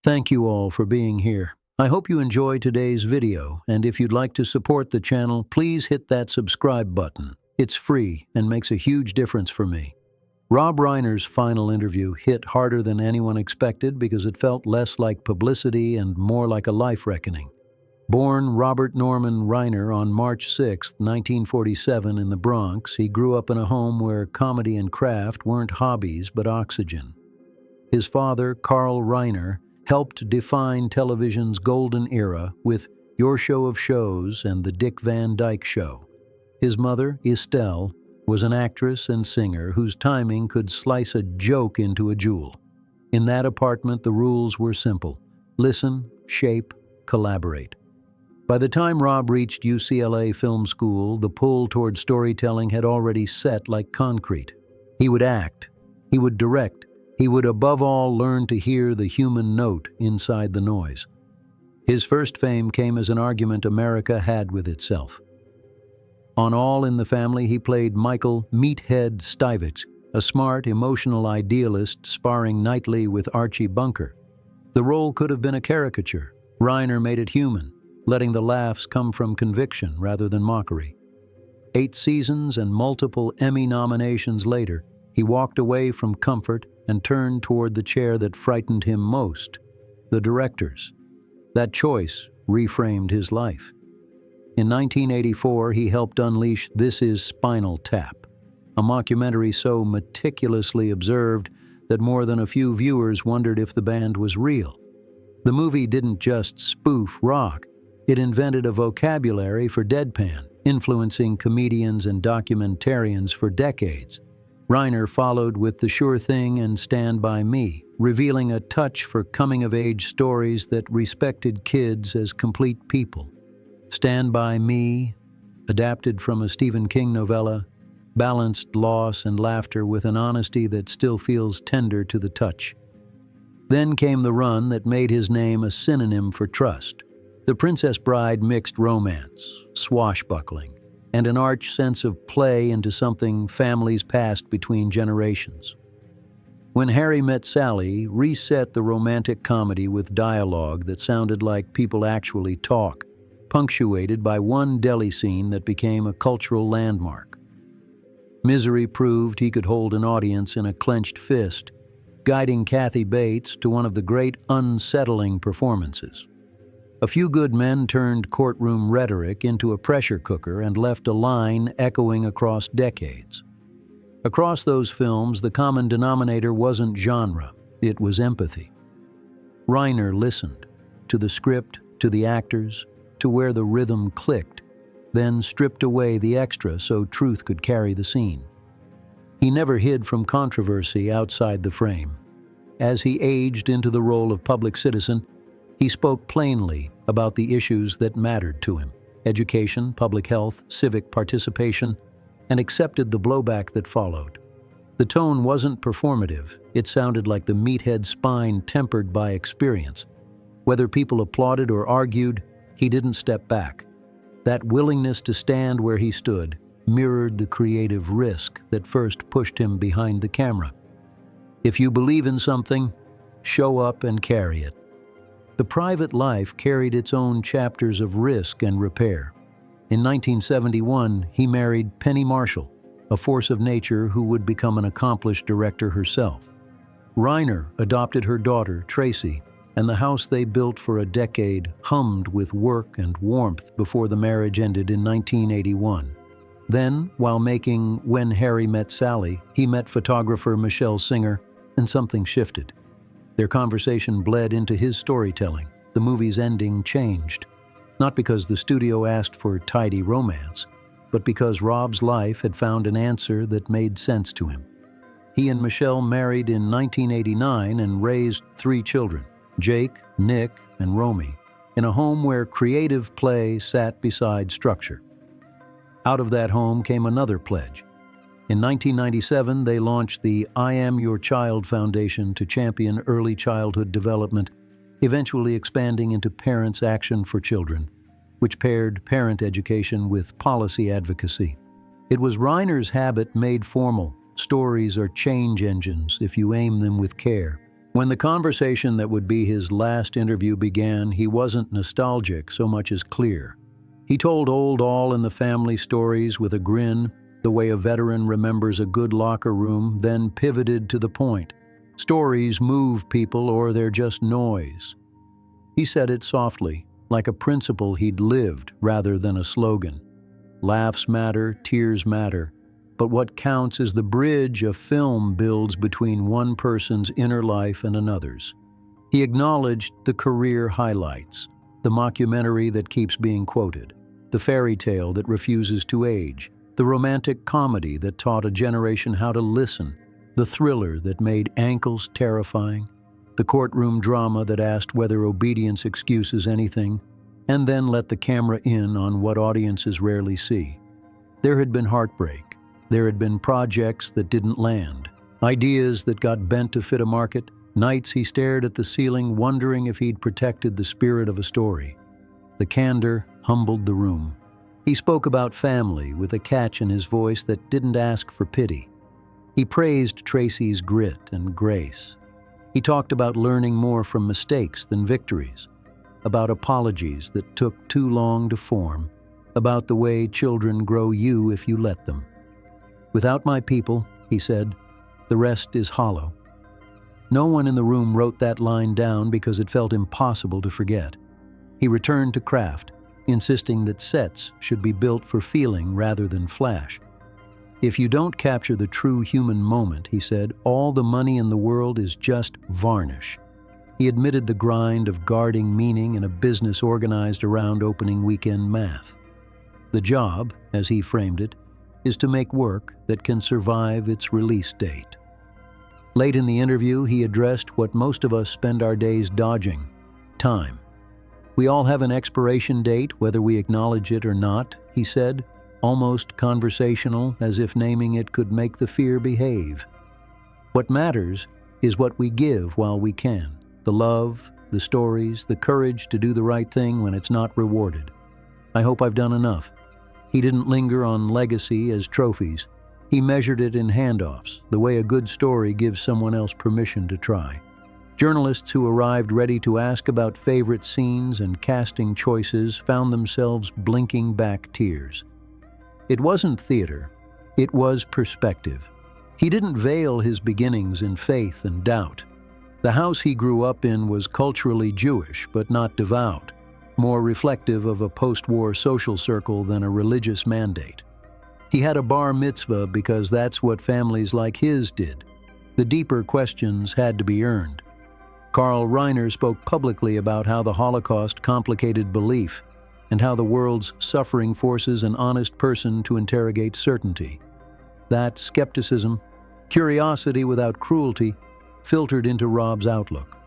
Thank you all for being here. I hope you enjoy today's video, and if you'd like to support the channel, please hit that subscribe button. It's free and makes a huge difference for me. Rob Reiner's final interview hit harder than anyone expected because it felt less like publicity and more like a life reckoning. Born Robert Norman Reiner on March 6, 1947 in the Bronx, he grew up in a home where comedy and craft weren't hobbies but oxygen. His father, Carl Reiner, helped define television's golden era with Your Show of Shows and The Dick Van Dyke Show. His mother, Estelle, was an actress and singer whose timing could slice a joke into a jewel. In that apartment, the rules were simple: listen, shape, collaborate. By the time Rob reached UCLA Film School, the pull toward storytelling had already set like concrete. He would act, he would direct, he would above all learn to hear the human note inside the noise. His first fame came as an argument America had with itself. On All in the Family, he played Michael "Meathead" Stivetts, a smart, emotional idealist sparring nightly with Archie Bunker. The role could have been a caricature. Reiner made it human, letting the laughs come from conviction rather than mockery. 8 seasons and multiple Emmy nominations later, he walked away from comfort and turned toward the chair that frightened him most: the director's. That choice reframed his life. In 1984, he helped unleash This Is Spinal Tap, a mockumentary so meticulously observed that more than a few viewers wondered if the band was real. The movie didn't just spoof rock, it invented a vocabulary for deadpan, influencing comedians and documentarians for decades. Reiner followed with The Sure Thing and Stand By Me, revealing a touch for coming-of-age stories that respected kids as complete people. Stand By Me, adapted from a Stephen King novella, balanced loss and laughter with an honesty that still feels tender to the touch. Then came the run that made his name a synonym for trust. The Princess Bride mixed romance, swashbuckling, and an arch sense of play into something families passed between generations. When Harry Met Sally reset the romantic comedy with dialogue that sounded like people actually talk, punctuated by one deli scene that became a cultural landmark. Misery proved he could hold an audience in a clenched fist, guiding Kathy Bates to one of the great unsettling performances. A Few Good Men turned courtroom rhetoric into a pressure cooker and left a line echoing across decades. Across those films, the common denominator wasn't genre, it was empathy. Reiner listened to the script, to the actors, to where the rhythm clicked, then stripped away the extra so truth could carry the scene. He never hid from controversy outside the frame. As he aged into the role of public citizen, he spoke plainly about the issues that mattered to him: education, public health, civic participation, and accepted the blowback that followed. The tone wasn't performative, it sounded like the meathead spine tempered by experience. Whether people applauded or argued, he didn't step back. That willingness to stand where he stood mirrored the creative risk that first pushed him behind the camera. If you believe in something, show up and carry it. The private life carried its own chapters of risk and repair. In 1971, he married Penny Marshall, a force of nature who would become an accomplished director herself. Reiner adopted her daughter, Tracy, and the house they built for a decade hummed with work and warmth before the marriage ended in 1981. Then, while making When Harry Met Sally, he met photographer Michelle Singer, and something shifted. Their conversation bled into his storytelling. The movie's ending changed, not because the studio asked for tidy romance, but because Rob's life had found an answer that made sense to him. He and Michelle married in 1989 and raised 3 children: Jake, Nick, and Romy, in a home where creative play sat beside structure. Out of that home came another pledge. In 1997, they launched the I Am Your Child Foundation to champion early childhood development, eventually expanding into Parents Action for Children, which paired parent education with policy advocacy. It was Reiner's habit made formal. Stories are change engines if you aim them with care. When the conversation that would be his last interview began, he wasn't nostalgic so much as clear. He told old all-in-the-family stories with a grin, the way a veteran remembers a good locker room, then pivoted to the point. Stories move people or they're just noise. He said it softly, like a principle he'd lived rather than a slogan. Laughs matter, tears matter, but what counts is the bridge a film builds between one person's inner life and another's. He acknowledged the career highlights, the mockumentary that keeps being quoted, the fairy tale that refuses to age, the romantic comedy that taught a generation how to listen, the thriller that made ankles terrifying, the courtroom drama that asked whether obedience excuses anything, and then let the camera in on what audiences rarely see. There had been heartbreak. There had been projects that didn't land, ideas that got bent to fit a market, nights he stared at the ceiling wondering if he'd protected the spirit of a story. The candor humbled the room. He spoke about family with a catch in his voice that didn't ask for pity. He praised Tracy's grit and grace. He talked about learning more from mistakes than victories, about apologies that took too long to form, about the way children grow you if you let them. "Without my people," he said, "the rest is hollow." No one in the room wrote that line down because it felt impossible to forget. He returned to craft, insisting that sets should be built for feeling rather than flash. "If you don't capture the true human moment," he said, "all the money in the world is just varnish." He admitted the grind of guarding meaning in a business organized around opening weekend math. The job, as he framed it, is to make work that can survive its release date. Late in the interview, he addressed what most of us spend our days dodging: time. "We all have an expiration date, whether we acknowledge it or not," he said, almost conversational, as if naming it could make the fear behave. "What matters is what we give while we can, the love, the stories, the courage to do the right thing when it's not rewarded. I hope I've done enough." He didn't linger on legacy as trophies. He measured it in handoffs, the way a good story gives someone else permission to try. Journalists who arrived ready to ask about favorite scenes and casting choices found themselves blinking back tears. It wasn't theater, it was perspective. He didn't veil his beginnings in faith and doubt. The house he grew up in was culturally Jewish, but not devout, more reflective of a post-war social circle than a religious mandate. He had a bar mitzvah because that's what families like his did. The deeper questions had to be earned. Rob Reiner spoke publicly about how the Holocaust complicated belief and how the world's suffering forces an honest person to interrogate certainty. That skepticism, curiosity without cruelty, filtered into Rob's outlook.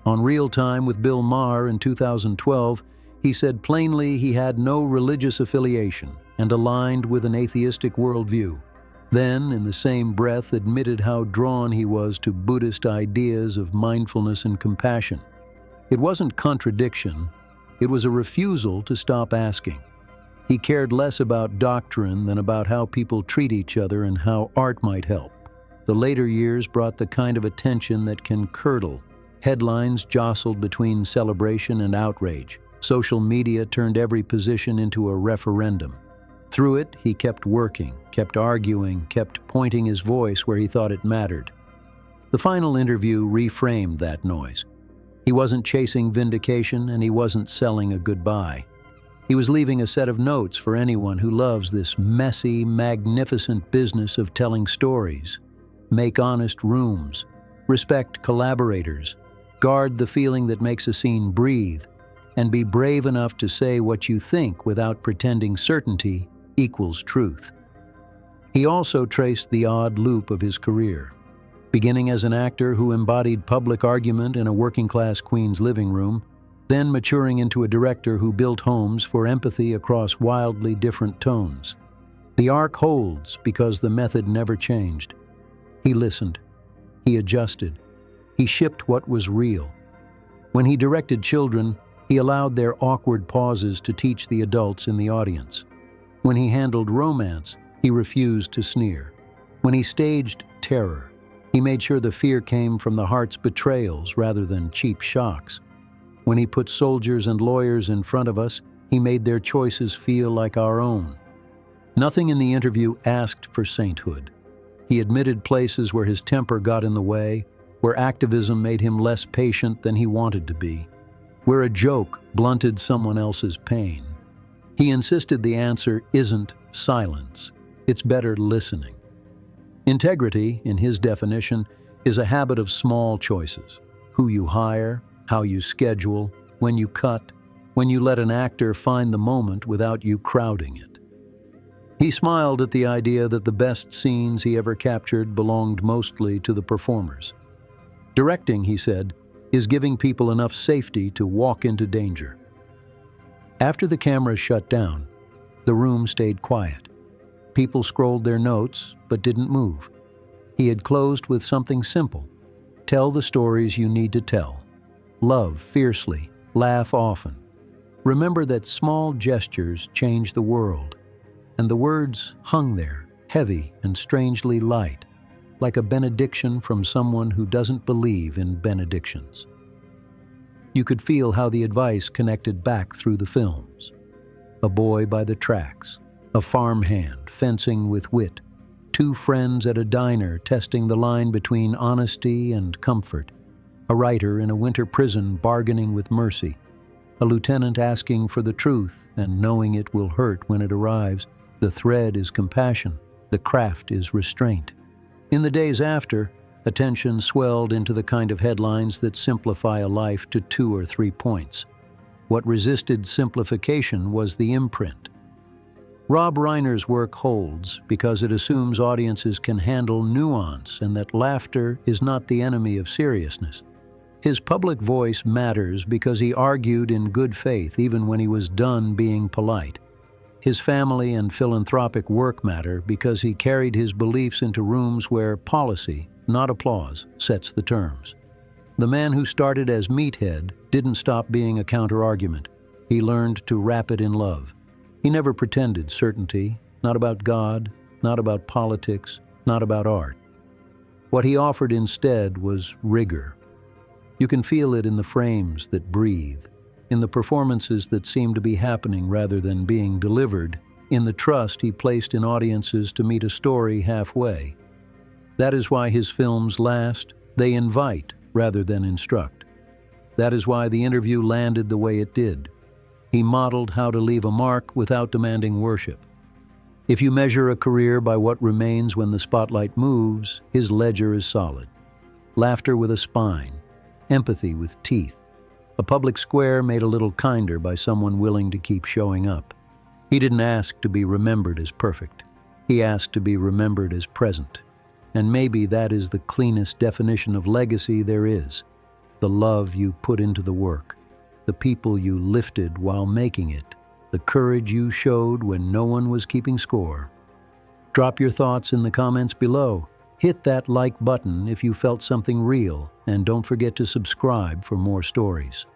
On Real Time with Bill Maher in 2012, he said plainly he had no religious affiliation and aligned with an atheistic worldview. Then, in the same breath, admitted how drawn he was to Buddhist ideas of mindfulness and compassion. It wasn't contradiction, it was a refusal to stop asking. He cared less about doctrine than about how people treat each other and how art might help. The later years brought the kind of attention that can curdle. Headlines jostled between celebration and outrage. Social media turned every position into a referendum. Through it, he kept working, kept arguing, kept pointing his voice where he thought it mattered. The final interview reframed that noise. He wasn't chasing vindication, and he wasn't selling a goodbye. He was leaving a set of notes for anyone who loves this messy, magnificent business of telling stories. Make honest rooms. Respect collaborators. Guard the feeling that makes a scene breathe. And be brave enough to say what you think without pretending certainty equals truth. He also traced the odd loop of his career. Beginning as an actor who embodied public argument in a working-class Queens living room, then maturing into a director who built homes for empathy across wildly different tones. The arc holds because the method never changed. He listened. He adjusted. He shipped what was real. When he directed children, he allowed their awkward pauses to teach the adults in the audience. When he handled romance, he refused to sneer. When he staged terror, He made sure the fear came from the heart's betrayals rather than cheap shocks. When he put soldiers and lawyers in front of us, he made their choices feel like our own. Nothing in the interview asked for sainthood. He admitted places where his temper got in the way, where activism made him less patient than he wanted to be, where a joke blunted someone else's pain. He insisted the answer isn't silence, it's better listening. Integrity, in his definition, is a habit of small choices: who you hire, how you schedule, when you cut, when you let an actor find the moment without you crowding it. He smiled at the idea that the best scenes he ever captured belonged mostly to the performers. Directing, he said, is giving people enough safety to walk into danger. After the cameras shut down, the room stayed quiet. People scrolled their notes but didn't move. He had closed with something simple: tell the stories you need to tell. Love fiercely, laugh often. Remember that small gestures change the world. And the words hung there, heavy and strangely light, like a benediction from someone who doesn't believe in benedictions. You could feel how the advice connected back through the films. A boy by the tracks, a farmhand fencing with wit, two friends at a diner testing the line between honesty and comfort, a writer in a winter prison bargaining with mercy, a lieutenant asking for the truth and knowing it will hurt when it arrives. The thread is compassion, the craft is restraint. In the days after, attention swelled into the kind of headlines that simplify a life to 2 or 3 points. What resisted simplification was the imprint. Rob Reiner's work holds because it assumes audiences can handle nuance and that laughter is not the enemy of seriousness. His public voice matters because he argued in good faith even when he was done being polite. His family and philanthropic work matter because he carried his beliefs into rooms where policy, not applause, sets the terms. The man who started as meathead didn't stop being a counter-argument. He learned to wrap it in love. He never pretended certainty, not about God, not about politics, not about art. What he offered instead was rigor. You can feel it in the frames that breathe, in the performances that seem to be happening rather than being delivered, in the trust he placed in audiences to meet a story halfway. That is why his films last. They invite rather than instruct. That is why the interview landed the way it did. He modeled how to leave a mark without demanding worship. If you measure a career by what remains when the spotlight moves, his ledger is solid. Laughter with a spine, empathy with teeth. A public square made a little kinder by someone willing to keep showing up. He didn't ask to be remembered as perfect. He asked to be remembered as present. And maybe that is the cleanest definition of legacy there is. The love you put into the work, the people you lifted while making it, the courage you showed when no one was keeping score. Drop your thoughts in the comments below. Hit that like button if you felt something real, and don't forget to subscribe for more stories.